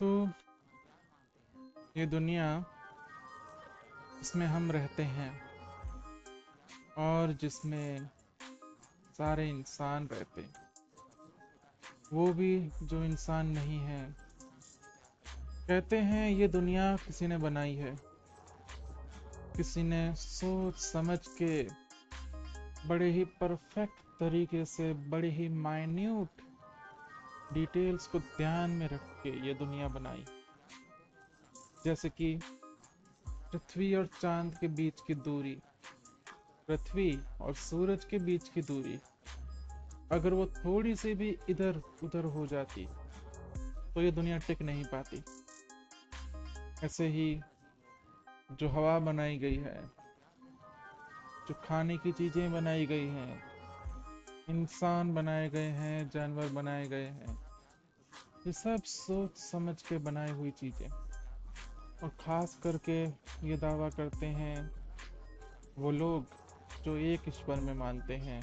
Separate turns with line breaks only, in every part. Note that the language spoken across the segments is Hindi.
तो ये दुनिया जिसमें हम रहते हैं और जिसमें सारे इंसान रहते हैं, वो भी जो इंसान नहीं है, कहते हैं ये दुनिया किसी ने बनाई है। किसी ने सोच समझ के बड़े ही परफेक्ट तरीके से, बड़े ही माइन्यूट डिटेल्स को ध्यान में रख के ये दुनिया बनाई। जैसे कि पृथ्वी और चांद के बीच की दूरी, पृथ्वी और सूरज के बीच की दूरी, अगर वो थोड़ी सी भी इधर उधर हो जाती तो ये दुनिया टिक नहीं पाती। ऐसे ही जो हवा बनाई गई है, जो खाने की चीजें बनाई गई हैं, इंसान बनाए गए हैं, जानवर बनाए गए हैं, ये सब सोच समझ के बनाई हुई चीजें। और खास करके ये दावा करते हैं वो लोग जो एक ईश्वर में मानते हैं।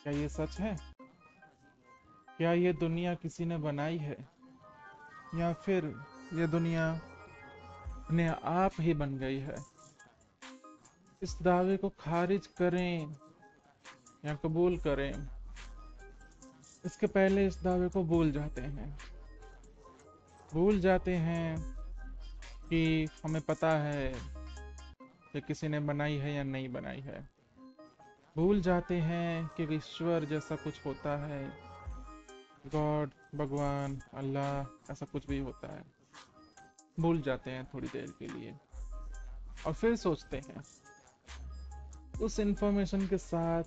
क्या ये सच है? क्या ये दुनिया किसी ने बनाई है, या फिर ये दुनिया अपने आप ही बन गई है? इस दावे को खारिज करें या कबूल करें, इसके पहले इस दावे को भूल जाते हैं कि हमें पता है कि किसी ने बनाई है या नहीं बनाई है। भूल जाते हैं कि ईश्वर जैसा कुछ होता है, गॉड, भगवान, अल्लाह, ऐसा कुछ भी होता है। भूल जाते हैं थोड़ी देर के लिए, और फिर सोचते हैं उस इंफॉर्मेशन के साथ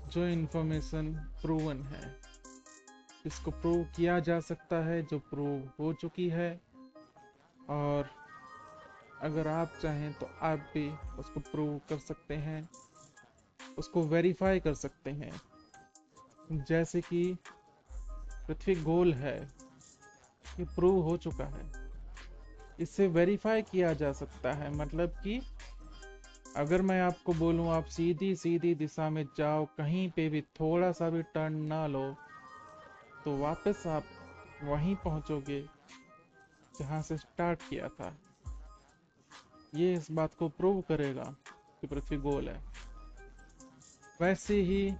जो इंफॉर्मेशन प्रूवन है, जिसको प्रूव किया जा सकता है, जो प्रूव हो चुकी है। और अगर आप चाहें तो आप भी उसको प्रूव कर सकते हैं, उसको वेरीफाई कर सकते हैं। जैसे कि पृथ्वी गोल है, ये प्रूव हो चुका है। इससे वेरीफाई किया जा सकता है, मतलब कि अगर मैं आपको बोलूं आप सीधी सीधी दिशा में जाओ, कहीं पे भी थोड़ा सा भी टर्न ना लो, तो वापस आप वहीं पहुंचोगे जहां से स्टार्ट किया था। ये इस बात को प्रूव करेगा कि पृथ्वी गोल है। वैसे ही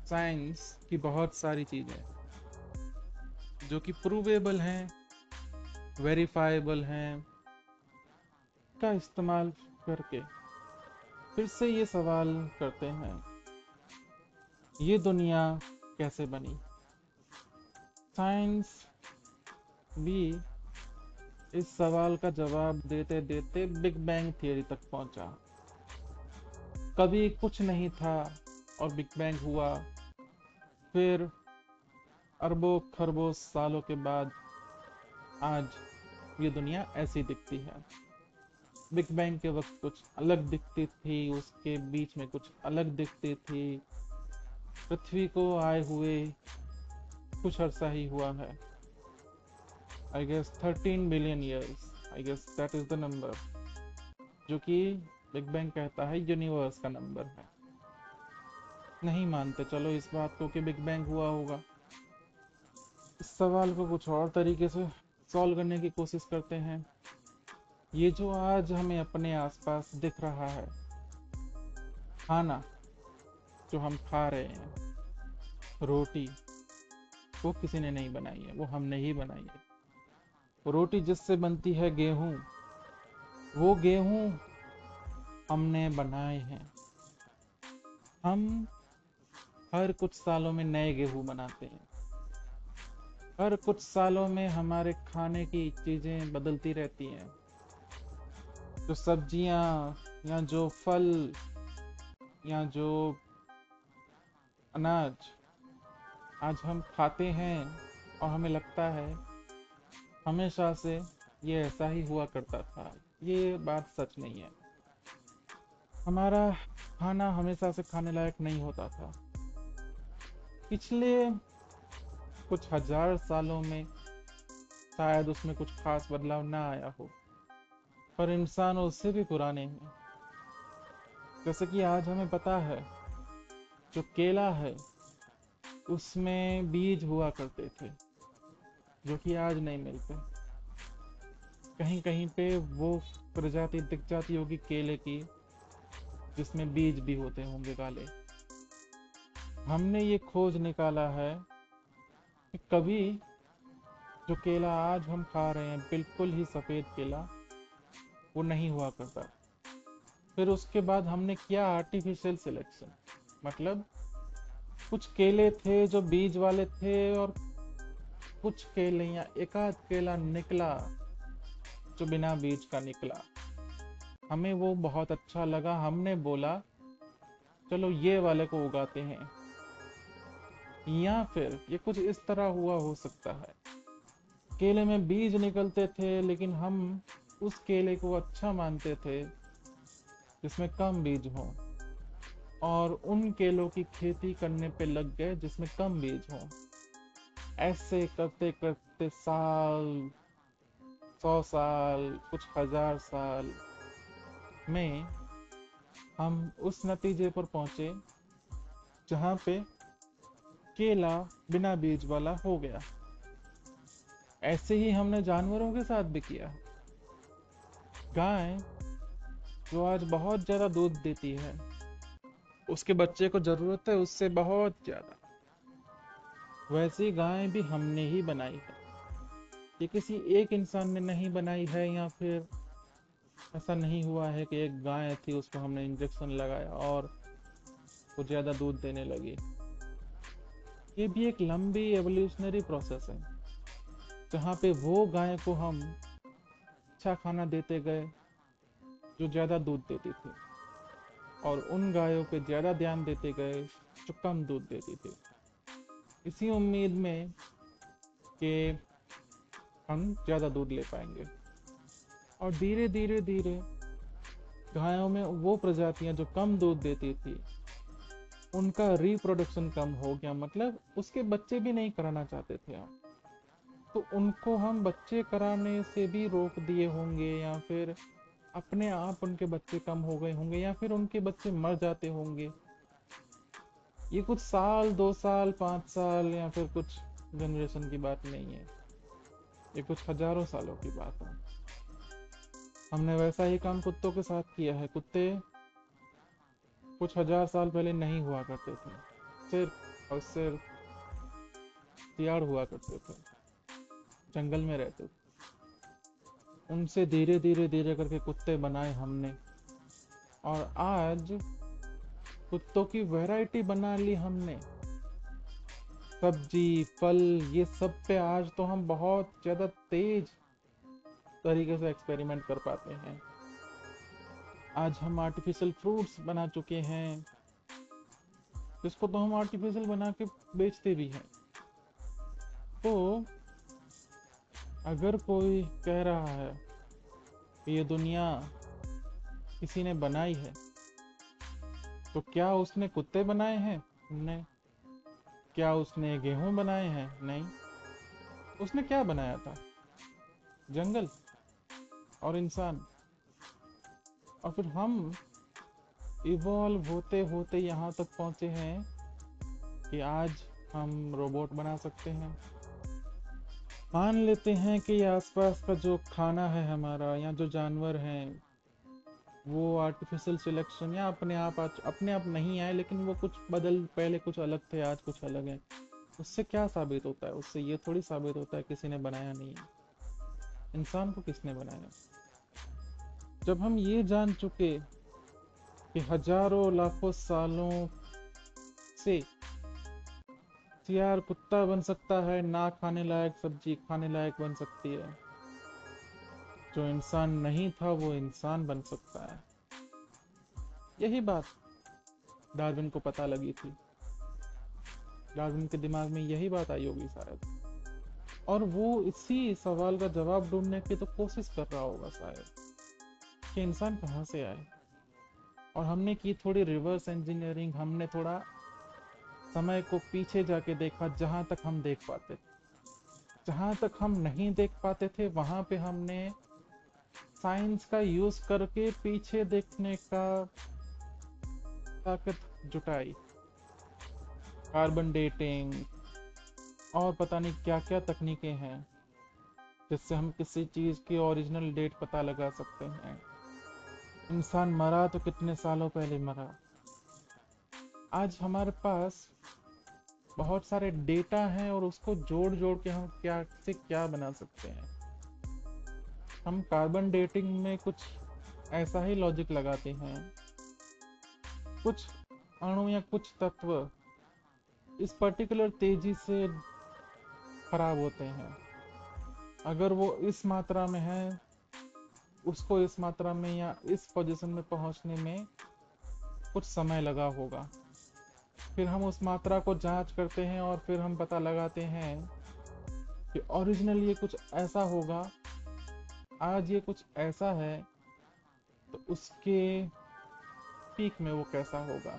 साइंस की बहुत सारी चीजें जो कि प्रूवेबल हैं, वेरीफाइबल हैं, का इस्तेमाल करके फिर से ये सवाल करते हैं, ये दुनिया कैसे बनी? साइंस भी इस सवाल का जवाब देते देते बिग बैंग थियरी तक पहुंचा। कभी कुछ नहीं था और बिग बैंग हुआ, फिर अरबों खरबों सालों के बाद आज ये दुनिया ऐसी दिखती है। बिग बैंग के वक्त कुछ अलग दिखती थी, उसके बीच में कुछ अलग दिखती थी। पृथ्वी को आए हुए कुछ अरसा ही हुआ है, I guess 13 billion years, I guess that is the number जो कि बिग बैंग कहता है यूनिवर्स का नंबर है। नहीं मानते चलो इस बात को कि बिग बैंग हुआ होगा। इस सवाल को कुछ और तरीके से सॉल्व करने की कोशिश करते हैं। ये जो आज हमें अपने आसपास दिख रहा है, खाना जो हम खा रहे हैं, रोटी, वो किसी ने नहीं बनाई है, वो हमने ही बनाई है। रोटी जिससे बनती है गेहूं, वो गेहूं हमने बनाए हैं। हम हर कुछ सालों में नए गेहूं बनाते हैं। हर कुछ सालों में हमारे खाने की चीजें बदलती रहती हैं। जो सब्जियां या जो फल या जो अनाज आज हम खाते हैं और हमें लगता है हमेशा से ये ऐसा ही हुआ करता था, ये बात सच नहीं है। हमारा खाना हमेशा से खाने लायक नहीं होता था। पिछले कुछ हजार सालों में शायद उसमें कुछ खास बदलाव ना आया हो, पर इंसान उससे भी पुराने हैं। जैसे कि आज हमें पता है जो केला है उसमें बीज हुआ करते थे, जो कि आज नहीं मिलते। कहीं कहीं पे वो प्रजाति दिख जाती होगी केले की जिसमें बीज भी होते होंगे काले। हमने ये खोज निकाला है कि कभी जो केला आज हम खा रहे हैं बिल्कुल ही सफेद केला, वो नहीं हुआ करता। फिर उसके बाद हमने किया आर्टिफिशियल सिलेक्शन, मतलब कुछ केले थे जो बीज वाले थे और कुछ केले या एकाध केला निकला जो बिना बीज का निकला। हमें वो बहुत अच्छा लगा, हमने बोला चलो ये वाले को उगाते हैं। या फिर ये कुछ इस तरह हुआ हो सकता है, केले में बीज निकलते थे लेकिन हम उस केले को अच्छा मानते थे जिसमें कम बीज हो, और उन केलों की खेती करने पे लग गए जिसमें कम बीज हो। ऐसे करते करते साल, 100 साल, कुछ 1000 साल में हम उस नतीजे पर पहुंचे जहां पे केला बिना बीज वाला हो गया। ऐसे ही हमने जानवरों के साथ भी किया। गाय जो आज बहुत ज्यादा दूध देती है, उसके बच्चे को जरूरत है उससे बहुत ज्यादा, वैसी गाय भी हमने ही बनाई है। ये किसी एक इंसान ने नहीं बनाई है, या फिर ऐसा नहीं हुआ है कि एक गाय थी उसको हमने इंजेक्शन लगाया और वो ज्यादा दूध देने लगी। ये भी एक लंबी एवोल्यूशनरी प्रोसेस है जहाँ पे वो गाय को हम अच्छा खाना देते गए जो ज्यादा दूध देती थी, और उन गायों पे ज्यादा ध्यान देते गए जो कम दूध देती थी, इसी उम्मीद में कि हम ज्यादा दूध ले पाएंगे। और धीरे धीरे धीरे गायों में वो प्रजातियां जो कम दूध देती थी उनका रिप्रोडक्शन कम हो गया, मतलब उसके बच्चे भी नहीं कराना चाहते थे हम। तो उनको हम बच्चे कराने से भी रोक दिए होंगे, या फिर अपने आप उनके बच्चे कम हो गए होंगे, या फिर उनके बच्चे मर जाते होंगे। ये कुछ साल, 2 साल, 5 साल या फिर कुछ जनरेशन की बात नहीं है, ये कुछ हजारों सालों की बात है। हमने वैसा ही काम कुत्तों के साथ किया है। कुत्ते कुछ 1000 साल पहले नहीं हुआ करते थे, सिर्फ और सिर्फ सियार हुआ करते थे, जंगल में रहते थे। उनसे धीरे धीरे धीरे करके कुत्ते बनाए हमने, और आज कुत्तों की वैरायटी बना ली हमने। सब्जी, फल, ये सब पे आज तो हम बहुत ज्यादा तेज तरीके से एक्सपेरिमेंट कर पाते हैं। आज हम आर्टिफिशियल फ्रूट्स बना चुके हैं, जिसको तो हम आर्टिफिशियल बना के बेचते भी हैं। तो अगर कोई कह रहा है कि ये दुनिया किसी ने बनाई है, तो क्या उसने कुत्ते बनाए हैं? नहीं। क्या उसने गेहूं बनाए हैं? नहीं। उसने क्या बनाया था? जंगल और इंसान। और फिर हम इवॉल्व होते होते यहाँ तक पहुंचे हैं कि आज हम रोबोट बना सकते हैं। मान लेते हैं कि आसपास का जो खाना है हमारा, या जो जानवर हैं, वो आर्टिफिशियल सिलेक्शन या अपने आप नहीं आए, लेकिन वो कुछ बदल, पहले कुछ अलग थे आज कुछ अलग है। उससे क्या साबित होता है? उससे ये थोड़ी साबित होता है किसी ने बनाया नहीं है। इंसान को किसने बनाया? जब हम ये जान चुके कि हजारों लाखों सालों से सियार कुत्ता बन सकता है, ना खाने लायक सब्जी खाने लायक बन सकती है, जो इंसान नहीं था वो इंसान बन सकता है, यही बात डार्विन को पता लगी थी। डार्विन के दिमाग में यही बात आई होगी शायद, और वो इसी सवाल का जवाब ढूंढने की तो कोशिश कर रहा होगा शायद, कि इंसान कहाँ से आए। और हमने की थोड़ी रिवर्स इंजीनियरिंग, हमने थोड़ा समय को पीछे जाके देखा, जहां तक हम देख पाते थे। जहां तक हम नहीं देख पाते थे वहां पे हमने साइंस का यूज करके पीछे देखने का ताकत जुटाई। कार्बन डेटिंग और पता नहीं क्या क्या तकनीकें हैं, जिससे हम किसी चीज की ओरिजिनल डेट पता लगा सकते हैं। इंसान मरा तो कितने सालों पहले मरा। आज हमारे पास बहुत सारे डेटा हैं और उसको जोड़ जोड़ के हम क्या से क्या बना सकते हैं। हम कार्बन डेटिंग में कुछ ऐसा ही लॉजिक लगाते हैं। कुछ अणु या कुछ तत्व इस पर्टिकुलर तेजी से खराब होते हैं। अगर वो इस मात्रा में है, उसको इस मात्रा में या इस पोजीशन में पहुंचने में कुछ समय लगा होगा। फिर हम उस मात्रा को जांच करते हैं और फिर हम पता लगाते हैं कि ओरिजिनल ये कुछ ऐसा होगा, आज ये कुछ ऐसा है, तो उसके पीक में वो कैसा होगा।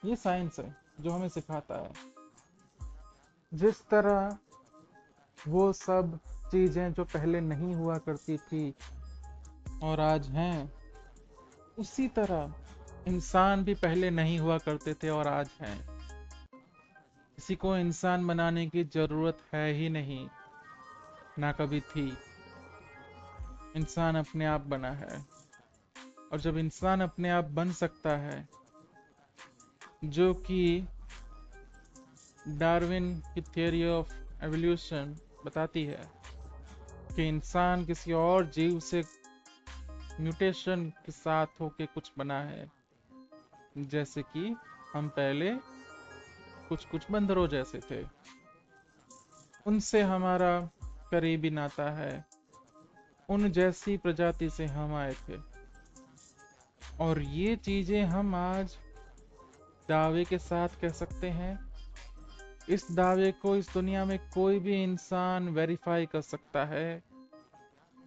ये साइंस है जो हमें सिखाता है। जिस तरह वो सब चीजें जो पहले नहीं हुआ करती थी और आज हैं, उसी तरह इंसान भी पहले नहीं हुआ करते थे और आज हैं। किसी को इंसान बनाने की जरूरत है ही नहीं, ना कभी थी। इंसान अपने आप बना है। और जब इंसान अपने आप बन सकता है, जो कि डार्विन की थियरी ऑफ एवोल्यूशन बताती है कि इंसान किसी और जीव से म्यूटेशन के साथ होके कुछ बना है। जैसे कि हम पहले कुछ कुछ बंदरों जैसे थे, उनसे हमारा करीबी नाता है। उन जैसी प्रजाति से हम आए थे। और ये चीजें हम आज दावे के साथ कह सकते हैं। इस दावे को इस दुनिया में कोई भी इंसान वेरीफाई कर सकता है,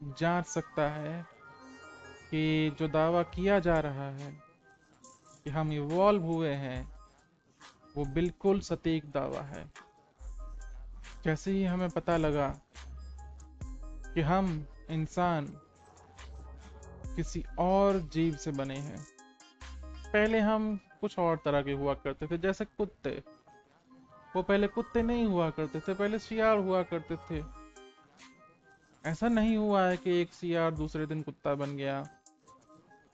जांच सकता है कि जो दावा किया जा रहा है कि हम इवॉल्व हुए हैं, वो बिल्कुल सटीक दावा है। जैसे ही हमें पता लगा कि हम इंसान किसी और जीव से बने हैं। पहले हम कुछ और तरह के हुआ करते थे, जैसे कुत्ते। वो पहले कुत्ते नहीं हुआ करते थे, पहले सियार हुआ करते थे। ऐसा नहीं हुआ है कि एक सियार दूसरे दिन कुत्ता बन गया,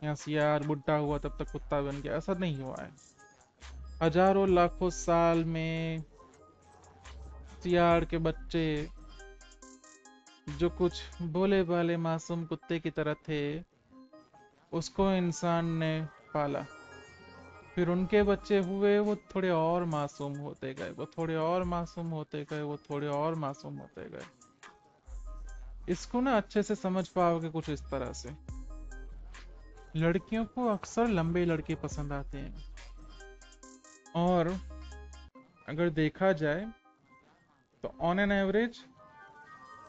या सियार बुढ़ा हुआ तब तक कुत्ता बन गया। ऐसा नहीं हुआ है। हजारों लाखों साल में सियार के बच्चे, जो कुछ भोले भाले मासूम कुत्ते की तरह थे, उसको इंसान ने पाला। फिर उनके बच्चे हुए, वो थोड़े और मासूम होते गए, वो थोड़े और मासूम होते गए, वो थोड़े और मासूम होते गए। इसको ना अच्छे से समझ पाओगे कुछ इस तरह से। लड़कियों को अक्सर लंबे लड़के पसंद आते हैं। और अगर देखा जाए तो ऑन एन एवरेज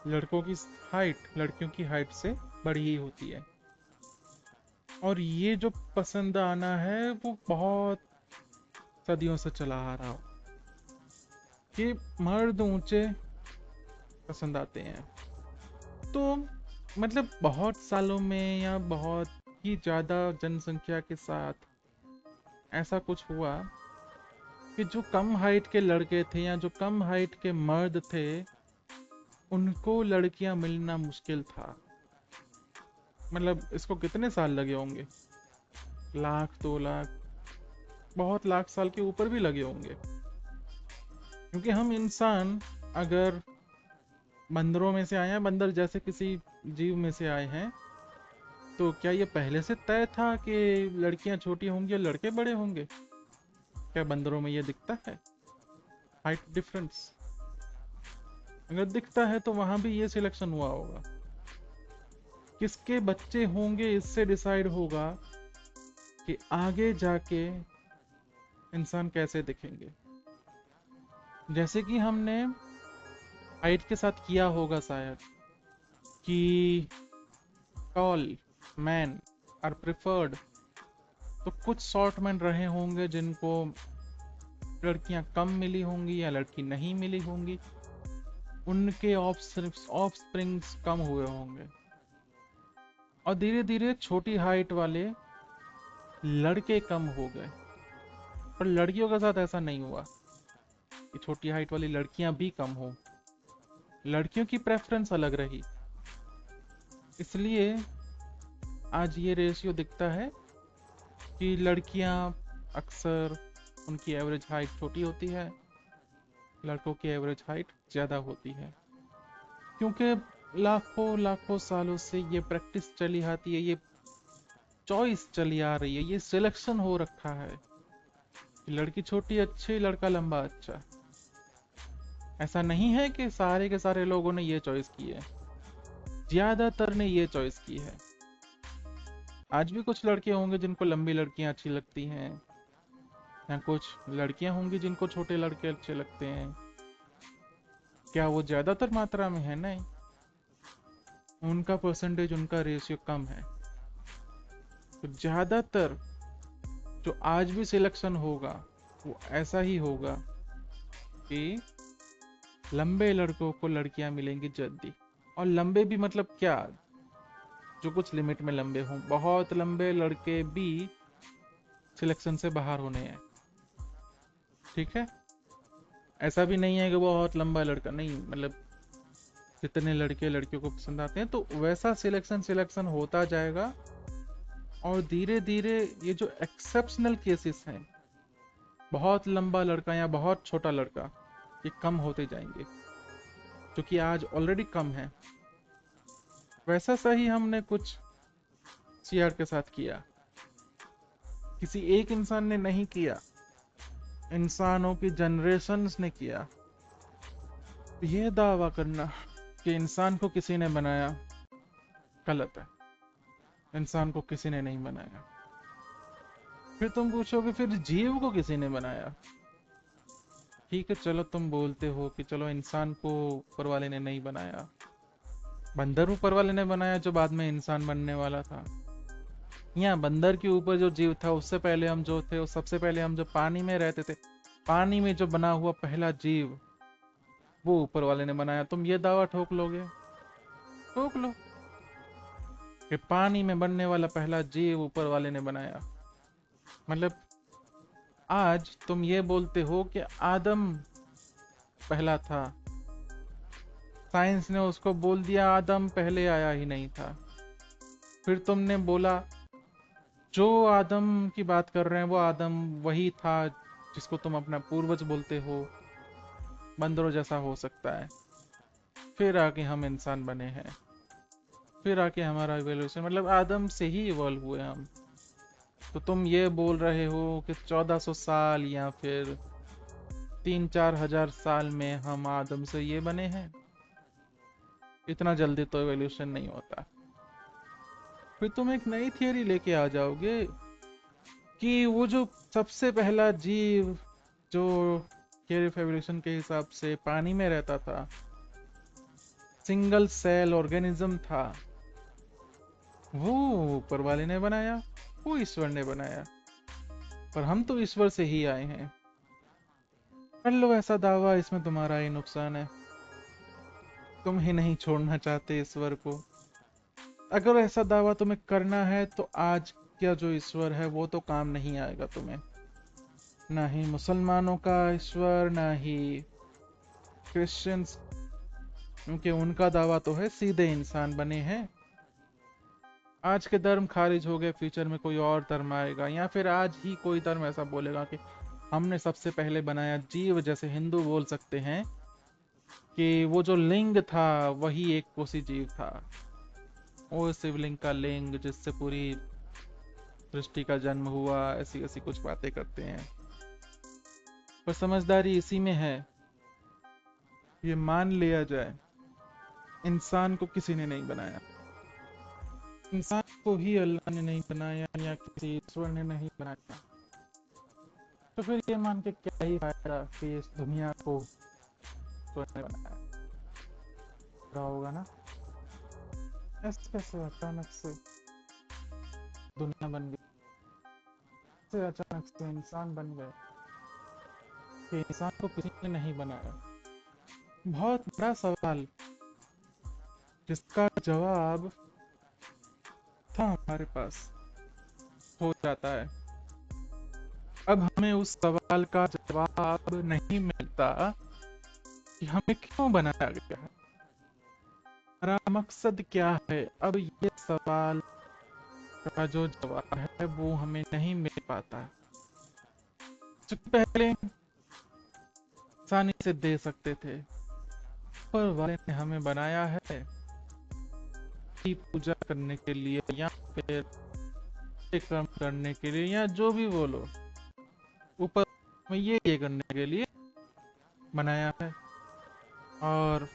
लड़कों की हाइट लड़कियों की हाइट से बड़ी ही होती है। और ये जो पसंद आना है वो बहुत सदियों से चला आ रहा हो कि मर्द ऊंचे पसंद आते हैं। तो मतलब बहुत सालों में या बहुत ही ज्यादा जनसंख्या के साथ ऐसा कुछ हुआ कि जो कम हाइट के लड़के थे या जो कम हाइट के मर्द थे, उनको लड़कियां मिलना मुश्किल था। मतलब इसको कितने साल लगे होंगे, लाख 2 लाख, बहुत लाख साल के ऊपर भी लगे होंगे। क्योंकि हम इंसान अगर बंदरों में से आए हैं, बंदर जैसे किसी जीव में से आए हैं, तो क्या ये पहले से तय था कि लड़कियां छोटी होंगी और लड़के बड़े होंगे? क्या बंदरों में ये दिखता है हाइट डिफरेंस? अगर दिखता है तो वहां भी ये सिलेक्शन हुआ होगा। किसके बच्चे होंगे इससे डिसाइड होगा कि आगे जाके इंसान कैसे दिखेंगे। जैसे कि हमने हाइट के साथ किया होगा शायद, कि टॉल मैन आर प्रिफर्ड, तो कुछ शॉर्ट मैन रहे होंगे जिनको लड़कियां कम मिली होंगी या लड़की नहीं मिली होंगी। उनके ऑफस्प्रिंग्स कम हुए होंगे। और धीरे धीरे छोटी हाइट वाले लड़के कम हो गए। पर लड़कियों के साथ ऐसा नहीं हुआ कि छोटी हाइट वाली लड़कियां भी कम हो। लड़कियों की प्रेफरेंस अलग रही, इसलिए आज ये रेशियो दिखता है कि लड़कियां अक्सर उनकी एवरेज हाइट छोटी होती है, लड़कों की एवरेज हाइट ज़्यादा होती है। क्योंकि लाखों लाखों सालों से ये प्रैक्टिस चली आती है, ये चॉइस चली आ रही है, ये सिलेक्शन हो रखा है कि लड़की छोटी अच्छी, लड़का लंबा अच्छा। ऐसा नहीं है कि सारे के सारे लोगों ने ये चॉइस की है, ज्यादातर ने ये चॉइस की है। आज भी कुछ लड़के होंगे जिनको लंबी लड़कियां अच्छी लगती हैं, या कुछ लड़कियां होंगी जिनको छोटे लड़के अच्छे लगते हैं। क्या वो ज्यादातर मात्रा में है? नहीं, उनका परसेंटेज, उनका रेशियो कम है। तो ज्यादातर जो आज भी सिलेक्शन होगा वो ऐसा ही होगा कि लंबे लड़कों को लड़कियां मिलेंगी जल्दी। और लंबे भी मतलब क्या, जो कुछ लिमिट में लंबे हों। बहुत लंबे लड़के भी सिलेक्शन से बाहर होने हैं, ठीक है। ऐसा भी नहीं है कि बहुत लंबा लड़का नहीं, मतलब जितने लड़के लड़कियों को पसंद आते हैं तो वैसा सिलेक्शन सिलेक्शन होता जाएगा। और धीरे धीरे ये जो एक्सेप्शनल केसेस हैं, बहुत लंबा लड़का या बहुत छोटा लड़का, ये कम होते जाएंगे, जो कि आज ऑलरेडी कम है। वैसा सही हमने कुछ सीआर के साथ किया, किसी एक इंसान ने नहीं किया, इंसानों की जनरेशन्स ने किया। तो ये दावा करना कि इंसान को किसी ने बनाया, गलत है। इंसान को किसी ने नहीं बनाया। फिर तुम पूछोगे फिर जीव को किसी ने बनाया? ठीक है, चलो तुम बोलते हो कि चलो इंसान को ऊपर वाले ने नहीं बनाया, बंदर ऊपर वाले ने बनाया जो बाद में इंसान बनने वाला था। या बंदर के ऊपर जो जीव था उससे पहले हम जो थे, उस सबसे पहले हम जो पानी में रहते थे, पानी में जो बना हुआ पहला जीव वो ऊपर वाले ने बनाया। तुम ये दावा ठोक लोगे? ठोक लो कि पानी में बनने वाला पहला जीव ऊपर वाले ने बनाया। मतलब आज तुम ये बोलते हो कि आदम पहला था, साइंस ने उसको बोल दिया आदम पहले आया ही नहीं था। फिर तुमने बोला जो आदम की बात कर रहे हैं वो आदम वही था जिसको तुम अपना पूर्वज बोलते हो, बंदरों जैसा हो सकता है। फिर आके हम इंसान बने हैं, फिर आके हमारा इवोल्यूशन, मतलब आदम से ही इवॉल्व हुए हम। तो तुम ये बोल रहे हो कि 1400 साल या फिर 3-4 हजार साल में हम आदम से ये बने हैं? इतना जल्दी तो इवोल्यूशन नहीं होता। फिर तुम एक नई थियरी लेके आ जाओगे कि वो जो सबसे पहला जीव जो थियरी ऑफ एवोल्यूशन के हिसाब से पानी में रहता था, सिंगल सेल ऑर्गेनिज्म था, वो ऊपर वाले ने बनाया, वो ईश्वर ने बनाया। पर हम तो ईश्वर से ही आए हैं। कर लो ऐसा दावा, इसमें तुम्हारा ही नुकसान है। तुम ही नहीं छोड़ना चाहते ईश्वर को। अगर ऐसा दावा तुम्हें करना है तो आज का जो ईश्वर है वो तो काम नहीं आएगा तुम्हें। ना ही मुसलमानों का ईश्वर, ना ही क्रिश्चियंस, क्योंकि उनका दावा तो है सीधे इंसान बने हैं। आज के धर्म खारिज हो गए, फ्यूचर में कोई और धर्म आएगा, या फिर आज ही कोई धर्म ऐसा बोलेगा कि हमने सबसे पहले बनाया जीव। जैसे हिंदू बोल सकते हैं कि वो जो लिंग था वही एक कोसी जीव था, वो शिवलिंग का लिंग जिससे पूरी सृष्टि का जन्म हुआ, ऐसी ऐसी कुछ बातें करते हैं। पर समझदारी इसी में है, ये मान लिया जाए इंसान को किसी ने नहीं बनाया, इंसान को ही अल्लाह ने नहीं बनाया या किसी ईश्वर ने नहीं बनाया। तो फिर ये मान के क्या ही फायदा कि इस दुनिया को ईश्वर ने बनाया रहा होगा ना। ऐसे कैसे अचानक से दुनिया बन गई, कैसे अचानक से इंसान बन गए कि इंसान को किसी ने नहीं बनाया? बहुत बड़ा सवाल जिसका जवाब था हमारे पास हो जाता है। अब हमें उस सवाल का जवाब नहीं मिलता कि हमें क्यों बनाया गया है। हमारा मकसद क्या है? अब ये सवाल का जो जवाब है वो हमें नहीं मिल पाता, क्योंकि पहले आसानी से दे सकते थे। ऊपर वाले ने हमें बनाया है कि पूजा करने के लिए या फिर कर्म करने के लिए, या जो भी बोलो, ऊपर में ये करने के लिए बनाया है। और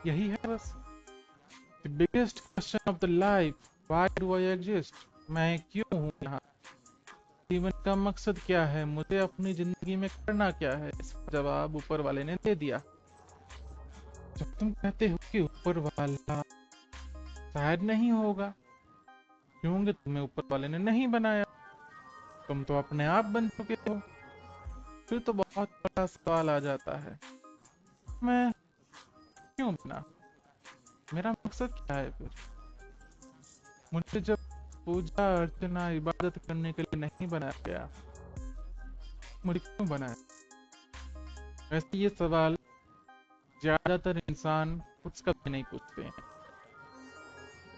यही है बस the biggest question of the life, why do I exist? मैं क्यों हूँ यहाँ? जीवन का मकसद क्या है? मुझे अपनी जिंदगी में करना क्या है? इसका जवाब ऊपर वाले ने दे दिया। जब तुम कहते हो कि ऊपर वाला शायद नहीं होगा, क्योंकि तुम्हें ऊपर वाले ने नहीं बनाया, तुम तो अपने आप बन चुके हो, फिर तो बहुत बड़ा सवाल आ जाता है, मैं क्यों बना? मेरा मकसद क्या है फिर? मुझे जब पूजा अर्चना इबादत करने के लिए नहीं बनाया गया, मुझे क्यों बनाया? वैसे ये सवाल ज्यादातर इंसान खुद से कभी नहीं पूछते हैं,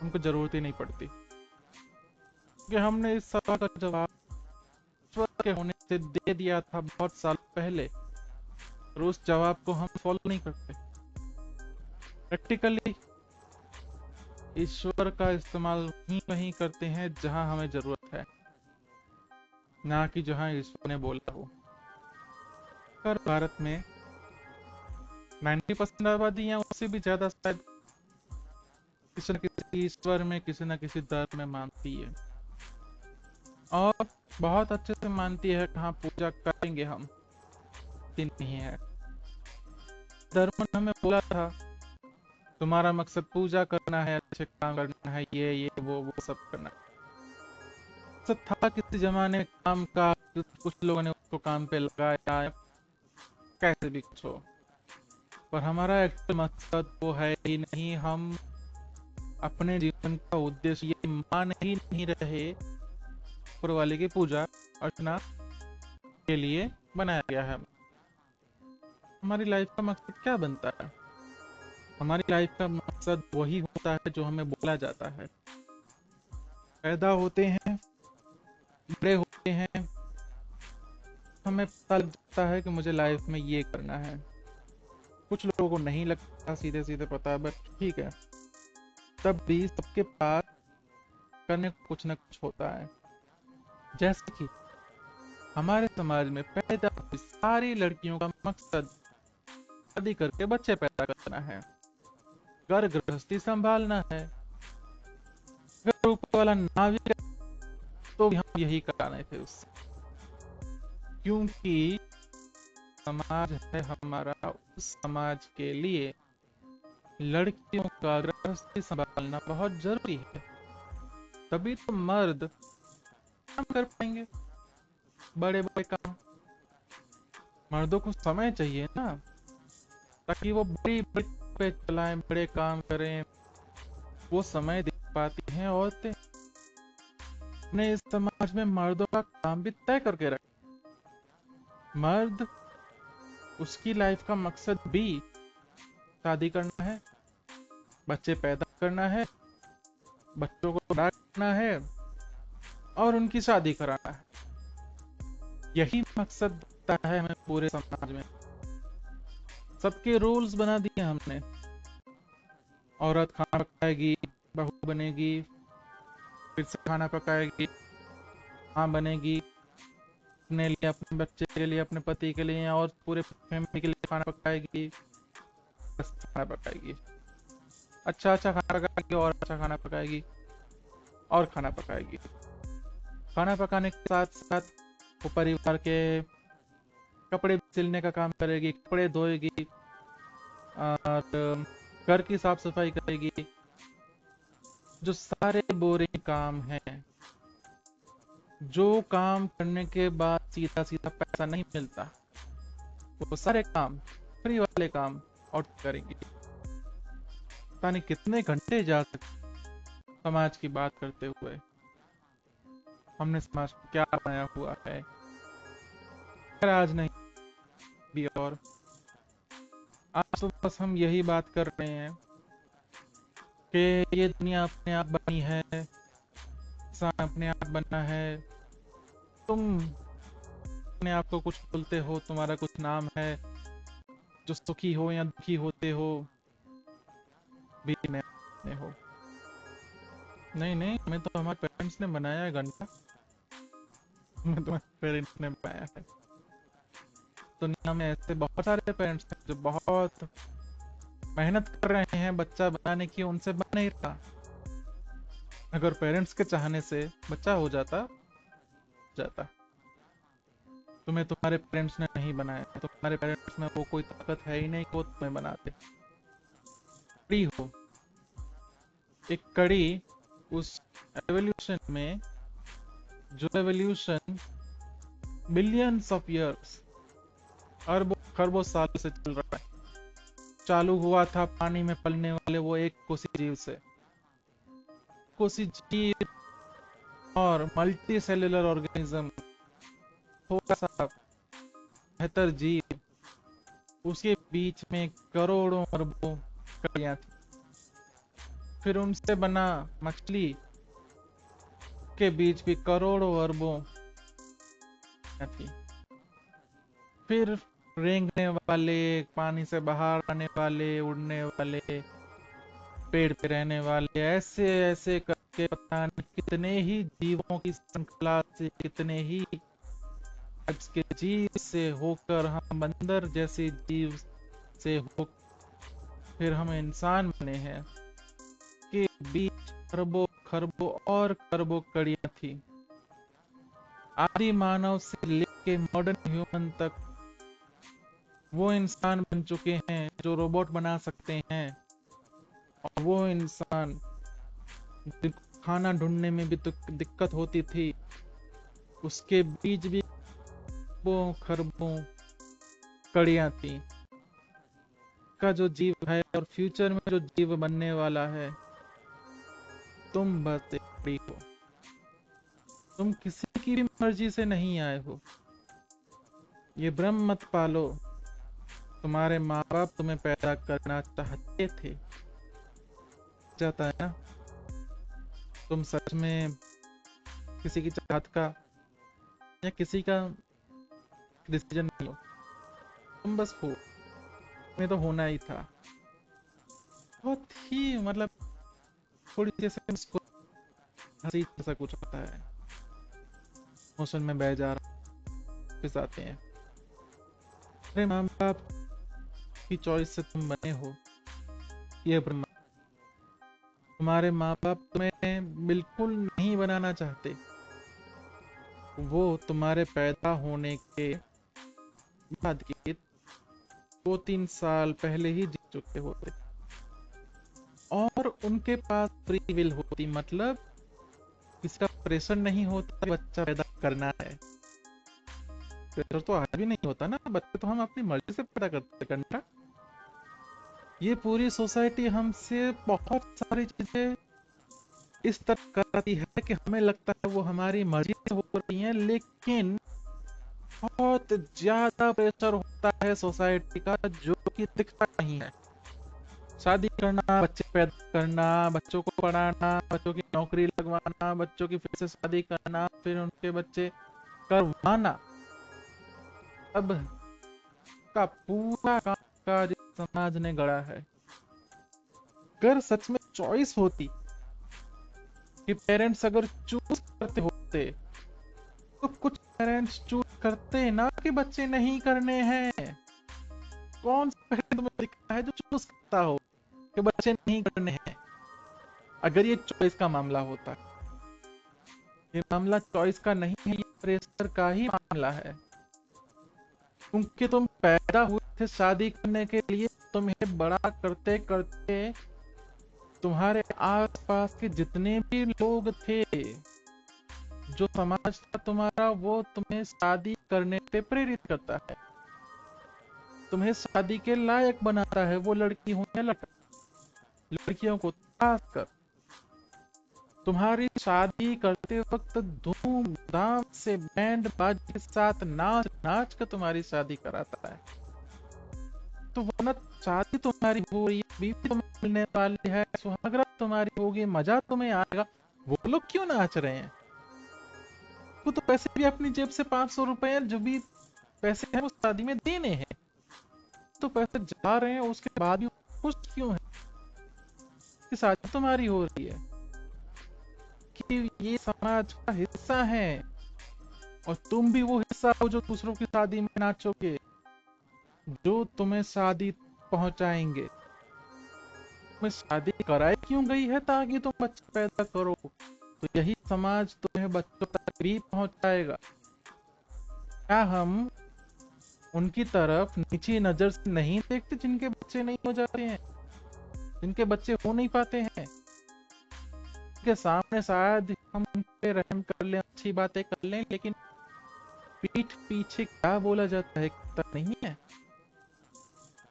उनको जरूरत ही नहीं पड़ती, क्योंकि हमने इस सवाल का जवाब ईश्वर के होने से दे दिया था बहुत साल पहले, और उस जवाब को हम फॉलो नहीं करते। प्रैक्टिकली ईश्वर का इस्तेमाल वहीं वहीं करते हैं जहां हमें जरूरत है, ना कि जहां ईश्वर ने बोला हो। पर भारत में 90% आबादी या उससे भी ज्यादा शायद किसी न किसी ईश्वर में, किसी न किसी धर्म में मानती है, और बहुत अच्छे से मानती है। कहाँ पूजा करेंगे हम, कि नहीं है। धर्म ने हमें बोला था तुम्हारा मकसद पूजा करना है, अच्छे काम करना है, ये वो सब करना है। मकसद था किसी जमाने में काम का, कुछ लोगों ने उसको काम पे लगाया, कैसे भी कुछ हो, पर हमारा एक्चुअल मकसद वो है ही नहीं। हम अपने जीवन का उद्देश्य ये मान ही नहीं रहे ऊपर वाले की पूजा अर्चना के लिए बनाया गया है। हमारी लाइफ का मकसद क्या बनता है? हमारी लाइफ का मकसद वही होता है जो हमें बोला जाता है। पैदा होते हैं, बड़े होते हैं, हमें पता लग जाता है कि मुझे लाइफ में ये करना है। कुछ लोगों को नहीं लगता, सीधे सीधे पता है, बट ठीक है, तब भी सबके पास करने को कुछ ना कुछ होता है। जैसे कि हमारे समाज में पैदा हुई सारी लड़कियों का मकसद शादी करके बच्चे पैदा करना है, घर गृहस्थी संभालना है। अगर ऊपर वाला ना भी करे, तो भी हम यही कराने थे उससे, क्योंकि समाज है हमारा, उस समाज के लिए लड़कियों का गृहस्थी संभालना बहुत जरूरी है। तभी तो मर्द काम कर पाएंगे, बड़े बड़े काम। मर्दों को समय चाहिए ना, ताकि वो बड़ी बड़ी पे चलाएं, बड़े काम करें। वो समय दे पाती हैं औरतें। अपने इस समाज में मर्दों का काम भी तय करके रखे। मर्द, उसकी लाइफ का मकसद भी शादी करना है, बच्चे पैदा करना है, बच्चों को बड़ा करना है, और उनकी शादी कराना है। यही मकसद होता है हमें पूरे समाज में। सबके रूल्स बना दिए हमने। औरत खाना पकाएगी, बहू बनेगी, फिर से खाना पकाएगी, माँ बनेगी, अपने लिए, अपने बच्चे के लिए, अपने पति के लिए, और पूरे फैमिली के लिए खाना पकाएगी, बस खाना पकाएगी। अच्छा अच्छा खाना पकाएगी, और अच्छा खाना पकाएगी, और खाना पकाएगी। खाना पकाने के साथ साथ वो परिवार के कपड़े सिलने का काम करेगी, कपड़े धोएगी, और घर की साफ सफाई करेगी। जो सारे बोरिंग काम हैं, जो काम करने के बाद सीधा सीधा पैसा नहीं मिलता, वो सारे काम, फ्री वाले काम और करेंगी। पता नहीं कितने घंटे जा सकते समाज की बात करते हुए। हमने समाज को क्या बनाया हुआ है, खैर आज नहीं, भी और आज तो बस हम यही बात कर रहे हैं कि ये दुनिया अपने आप बनी है, इंसान अपने आप बना है। तुम अपने आप को कुछ बोलते हो, तुम्हारा कुछ नाम है, जो सुखी हो या दुखी होते हो भी में हो। नहीं नहीं, हमें तो हमारे पेरेंट्स ने बनाया है घंटा। हमें तो पेरेंट्स ने बनाया है। दुनिया में ऐसे बहुत सारे पेरेंट्स हैं जो बहुत मेहनत कर रहे हैं बच्चा बनाने की, उनसे बन नहीं रहा। अगर पेरेंट्स के चाहने से बच्चा हो जाता जाता। तुम्हें तुम्हारे पेरेंट्स ने नहीं बनाया, तुम्हारे पेरेंट्स में वो कोई ताकत है ही नहीं कि वो तुम्हें बनाते। कड़ी हो, एक कड़ी, उस एवोल्यूशन में, जो एवोल्यूशन बिलियंस ऑफ ईयर्स, अरबों खरबों साल से चल रहा है, चालू हुआ था पानी में पलने वाले वो एक कोसी जीव से। कोसी जीव और मल्टी सेलुलर ऑर्गेनिज्म, थोड़ा सा बेहतर जीव, उसके बीच में करोड़ों अरबों कड़ियां थी। फिर उनसे बना मछली, के बीच भी करोड़ों अरबों थी। फिर रेंगने वाले, पानी से बाहर आने वाले, उड़ने वाले, पेड़ पे रहने वाले, ऐसे ऐसे करके पता नहीं कितने ही जीवों की श्रृंखला से, कितने ही आज के जीव से होकर हम बंदर जैसे जीव से हो, फिर हम इंसान बने हैं। के बीच अरबों खरबों और खरबों कड़ियां थी। आदि मानव से लेके मॉडर्न ह्यूमन तक वो इंसान बन चुके हैं जो रोबोट बना सकते हैं। और वो इंसान, खाना ढूंढने में भी तो दिक्कत होती थी, उसके बीच भी वो खरबों कड़ियां थी। का जो जीव है और फ्यूचर में जो जीव बनने वाला है, तुम बस एक कड़ी हो। तुम किसी की भी मर्जी से नहीं आए हो। ये भ्रम मत पालो। तुम्हारे माँ बाप तुम्हें पैदा करना चाहते थे, जाता है ना। तुम सच में किसी की चाहत का या किसी का डिसीजन नहीं हो, तुम बस हो। तुम्हें तो होना ही था। बहुत ही मतलब थोड़ी जैसे हंसी जैसा कुछ होता है, मोशन में बह जा रहा, वापस आते हैं। अरे माँ बाप की चॉइस से तुम बने हो, ये भ्रम। तुम्हारे माँ बाप तुम्हें बिल्कुल नहीं बनाना चाहते। वो तुम्हारे पैदा होने के बाद के 2-3 साल पहले ही जीत चुके होते, और उनके पास फ्री विल होती, मतलब किसी का प्रेशर नहीं होता बच्चा पैदा करना है। प्रेशर तो आज भी नहीं होता ना, बच्चे तो हम अपनी मर्जी से पैदा करते हैं। ये पूरी सोसाइटी हमसे बहुत सारी चीजें इस तरह कराती है कि हमें लगता है वो हमारी मर्जी से हो रही है, लेकिन बहुत ज्यादा प्रेशर होता है सोसाइटी का जो कि दिखता नहीं है। शादी करना, बच्चे पैदा करना, बच्चों को पढ़ाना, बच्चों की नौकरी लगवाना, बच्चों की फिर से शादी करना, फिर उनके बच्चे करवाना, अब का पूरा काम काज समाज ने गढ़ा है। अगर सच में चॉइस होती कि पेरेंट्स अगर चूज करते होते, तो कुछ पेरेंट्स चूज करते ना कि बच्चे नहीं करने हैं। कौन सा पेरेंट तुम्हें दिखता है जो चूज करता हो कि बच्चे नहीं करने हैं? अगर ये चॉइस का मामला होता, ये मामला चॉइस का नहीं है, ये प्रेशर का ही मामला है। क्योंकि तुम पैदा हुए थे शादी करने के लिए, तुम्हें बड़ा करते करते तुम्हारे आसपास के जितने भी लोग थे, जो समाज था तुम्हारा, वो तुम्हें शादी करने पे प्रेरित करता है, तुम्हें शादी के लायक बनाता है, वो लड़की हो या लड़का। लड़कियों को खासकर तुम्हारी शादी करते वक्त धूमधाम से बैंड बाजे के साथ नाच नाच कर तुम्हारी शादी कराता है। तो वरना शादी तुम्हारी हो रही है, बीवी तुम्हें मिलने वाली है, सुहागरात तुम्हारी होगी, मजा तुम्हें आएगा। वो लोग क्यों नाच रहे हैं? वो तो पैसे भी अपनी जेब से 500 रुपए जो भी पैसे हैं वो शादी में देने हैं, तो पैसे जा रहे हैं, उसके बाद भी खुश क्यों है कि शादी तुम्हारी हो रही है? कि ये समाज का हिस्सा है और तुम भी वो हिस्सा हो जो दूसरों की शादी में नाचोगे, जो तुम्हें शादी पहुंचाएंगे। तुम्हें शादी कराई क्यों गई है? ताकि तुम बच्चे पैदा करो, तो यही समाज तुम्हें बच्चों तक भी पहुंचाएगा। क्या हम उनकी तरफ नीची नजर से नहीं देखते जिनके बच्चे नहीं हो जाते हैं, जिनके बच्चे हो नहीं पाते हैं? उनके सामने शायद हम उन पे रहम कर लें, अच्छी बातें कर लें, लेकिन पीठ पीछे क्या बोला जाता है पता नहीं है।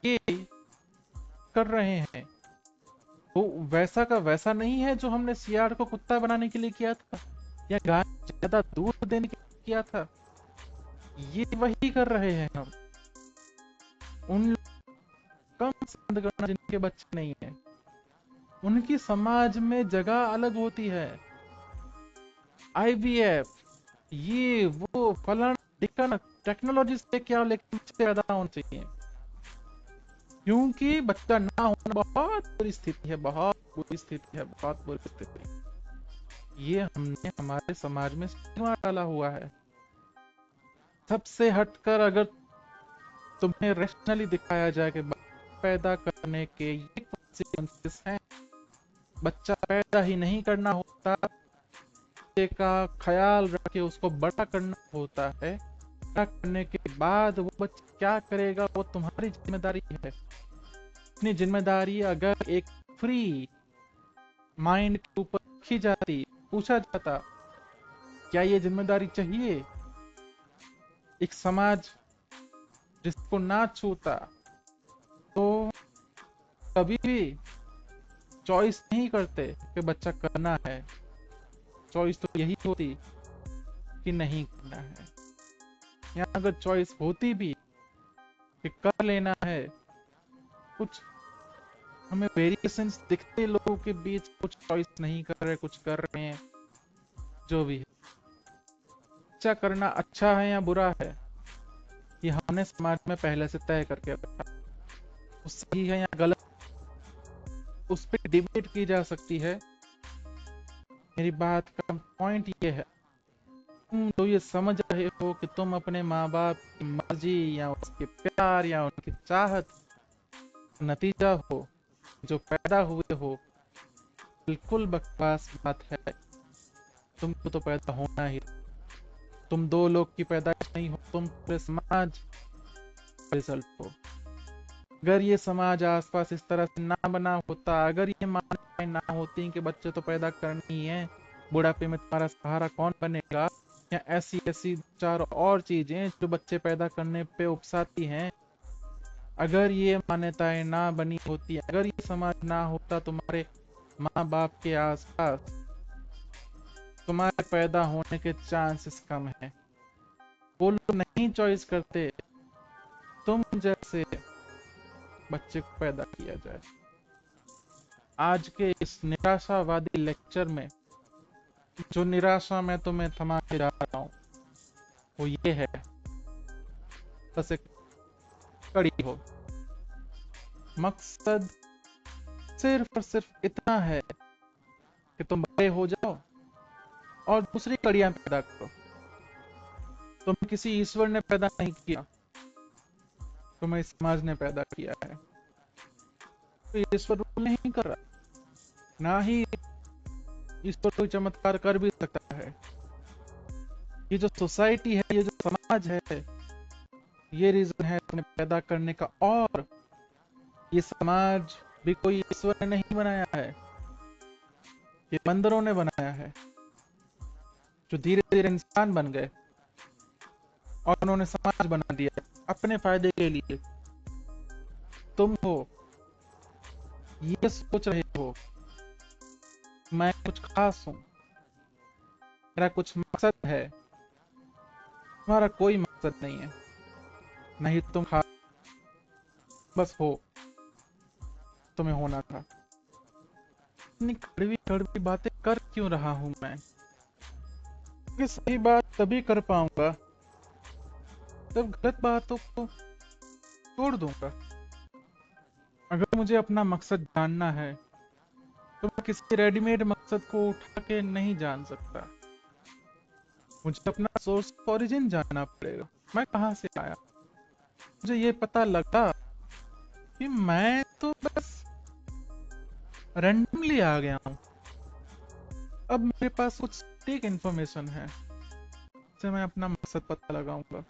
ये कर रहे हैं वो वैसा का वैसा नहीं है जो हमने सियार को कुत्ता बनाने के लिए किया था, या गाय को ज्यादा दूध देने के लिए किया था। ये वही कर रहे हैं हम। उन कम पसंद करना जिनके बच्चे नहीं है, उनकी समाज में जगह अलग होती है। आईवीएफ, ये वो फलाना ढिकाना, टेक्नोलॉजी से क्या, लेकिन बच्चे पैदा होने चाहिए, क्योंकि बच्चा ना होना बहुत बुरी स्थिति है, बहुत बुरी स्थिति है, बहुत बुरी स्थिति। ये हमने हमारे समाज में स्टिग्मा डाला हुआ है। सबसे हटकर अगर तुम्हें रैशनली दिखाया जाए कि पैदा करने के ये कॉन्सिक्वेंसेस हैं, बच्चा पैदा ही नहीं करना होता, बच्चे का ख्याल रख के उसको बड़ा करना होता है, बड़ा करने के बाद वो बच्चा क्या करेगा वो तुम्हारी जिम्मेदारी है। इतनी जिम्मेदारी अगर एक फ्री माइंड के ऊपर रखी जाती, पूछा जाता क्या ये जिम्मेदारी चाहिए, एक समाज जिसको ना छूता, तो कभी भी चॉइस नहीं करते कि बच्चा करना है। चॉइस तो यही होती कि नहीं करना है। या अगर चॉइस होती भी कि कर लेना है, कुछ हमें वेरिएशंस दिखते लोगों के बीच, कुछ चॉइस नहीं कर रहे, कुछ कर रहे हैं, जो भी है। बच्चा करना अच्छा है या बुरा है, ये हमने समाज में पहले से तय करके रखा। वो सही है या गलत, उस पर डिबेट की जा सकती है। मेरी बात का पॉइंट ये है, तुम तो ये समझ रहे हो कि तुम अपने माँ बाप की मर्जी या उसके प्यार या उनकी चाहत नतीजा हो, जो पैदा हुए हो, बिल्कुल बकवास बात है। तुमको तो पैदा होना ही, तुम दो लोग की पैदाइश नहीं हो, तुम पूरे समाज रिजल्ट हो। अगर ये समाज आसपास इस तरह से ना बना होता, अगर ये मान्यताएं ना होती कि बच्चे तो पैदा करनी ही है, बुढ़ापे में तुम्हारा सहारा कौन बनेगा, या ऐसी ऐसी चार और चीजें जो बच्चे पैदा करने पे उकसाती हैं, अगर ये मान्यताएं ना बनी होती, अगर ये समाज ना होता तुम्हारे माँ बाप के आसपास, तुम्हारे पैदा होने के चांसेस कम है। वो लोग नहीं चॉइस करते तुम जैसे बच्चे को पैदा किया जाए। आज के इस निराशावादी लेक्चर में जो निराशा मैं तुम्हें थमा के जा रहा हूँ वो ये है, बस एक कड़ी हो, मकसद सिर्फ और सिर्फ इतना है कि तुम बड़े हो जाओ और दूसरी कड़ियां पैदा करो। तुम किसी ईश्वर ने पैदा नहीं किया, तुम्हें इस समाज ने पैदा किया है। तो ईश्वर रूल नहीं कर रहा, ना ही ईश्वर कोई चमत्कार कर भी सकता है। ये जो सोसाइटी है, ये जो समाज है, ये रीजन है तुम्हें पैदा करने का। और ये समाज भी कोई ईश्वर ने नहीं बनाया है, ये बंदरों ने बनाया है, जो धीरे धीरे इंसान बन गए और उन्होंने समाज बना दिया अपने फायदे के लिए। तुम हो ये सोच रहे हो मैं कुछ खास हूं, मेरा कुछ मकसद है, तुम्हारा कोई मकसद नहीं है, नहीं तुम खास, बस हो, तुम्हें होना था। इतनी कड़वी कड़वी बातें कर क्यों रहा हूं मैं? क्योंकि सही बात तभी कर पाऊंगा जब गलत बातों को छोड़ दूंगा। अगर मुझे अपना मकसद जानना है तो मैं किसी रेडीमेड मकसद को उठा के नहीं जान सकता। मुझे अपना सोर्स ओरिजिन जानना पड़ेगा। मैं कहाँ से आया। मुझे ये पता लगा कि मैं तो बस रैंडमली आ गया हूँ। अब मेरे पास कुछ सटीक इन्फॉर्मेशन है जिससे मैं अपना मकसद पता लगाऊंगा।